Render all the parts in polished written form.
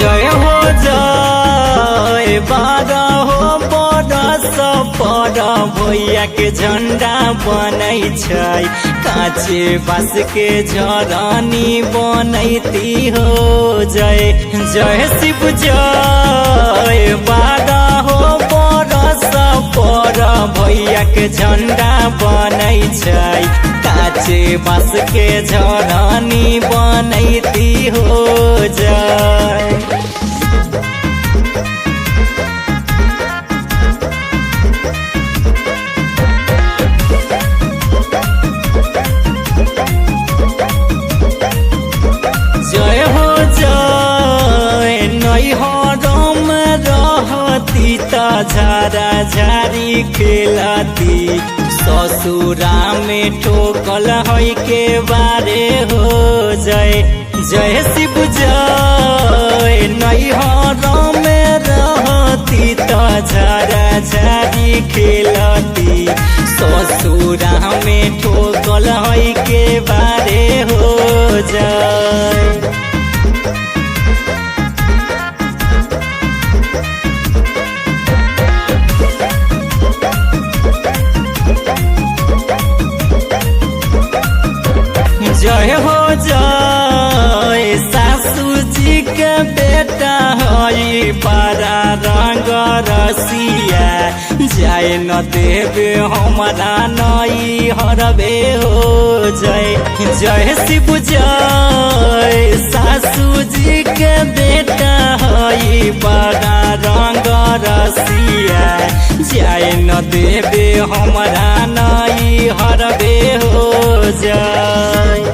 जय हो जय बारह हो बरस पर भैया के झंडा बनै छै, काचे बास के झरनी बनैती हो। जय जय शिव जय बारह हो बरस पर भैया के झंडा बनै छै, काचे बास के झरनी बनैती हो। जय जय हो जय नैहरम रहती त झारा झारी खेलती, ससुरा में ठोकल है के बारे हो। जय जय शिव जय नैहरम रहती त झारा झारी खेलती, ससुरा में ठोकल है के बारे हो। जय जय हो जय सासू जी के बेटा हई बड़ा रंग रसिया, जाय न देवे हमारा नई हरबे हो। जय जय शिव जय सासू जी के बेटा हई बड़ा रंग रसिया, जाय न देवे हमारा नई हरबे हो। जय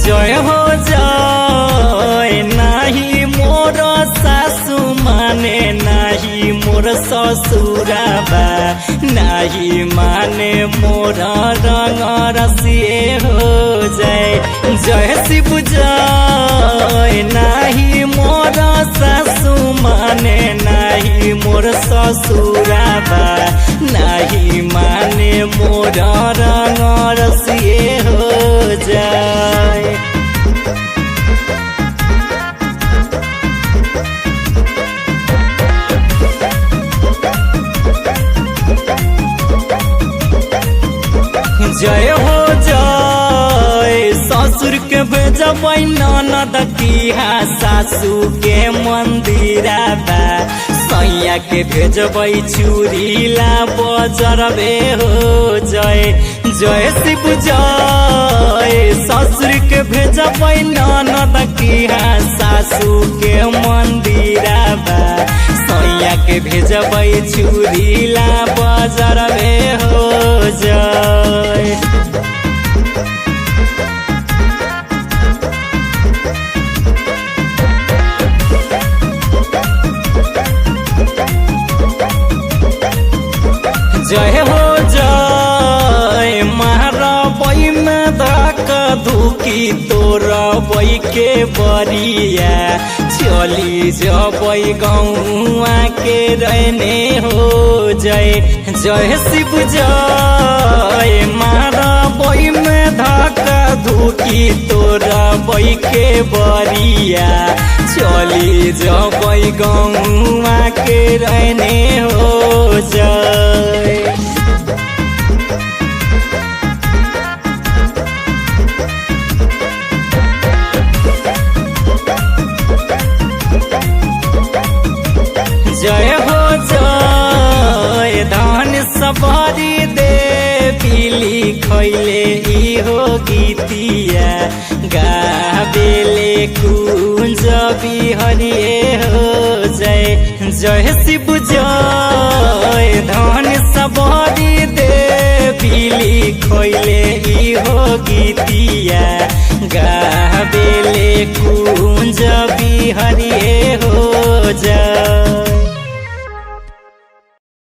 जय हो जय नाही मोर सासू माने नाही मोर ससुराबा, नाही माने मोर रंग रसिए हो। जय जय शिव जय नाही मोर सासू माने नाही मोर ससुराबा, नाही माने मोर रंग रसिए हो। जय जय हो जय ससुर के भेजबै ननद किहा, सासू के मंदिराबा, सैया के भेजबै चूड़ीला बजरबे हो। जय जय शिव जय ससुर के भेजबै ननद किहा, सासू के मंदिराबा, सैया के भेजबै चूड़ीला बजरबे हो। जय जय हो जय मारबै में धक्का धुकी तोड़बै के बरिया, चली जबै गौआ के रहने हो। जय जय शिव जय मारबै में धक्का धुकी तोड़बै के बरिया, चली जबै गौआ के रहने हो। जय जय हो जय धान सबरी देवी लिखैले इहो गीतिया, गाबेले कुंज बिहरिए हो। जय जय शिव जय धान सबरी देवी लिखैले इहो गीतिया, गाबेले कुंज बिहरिए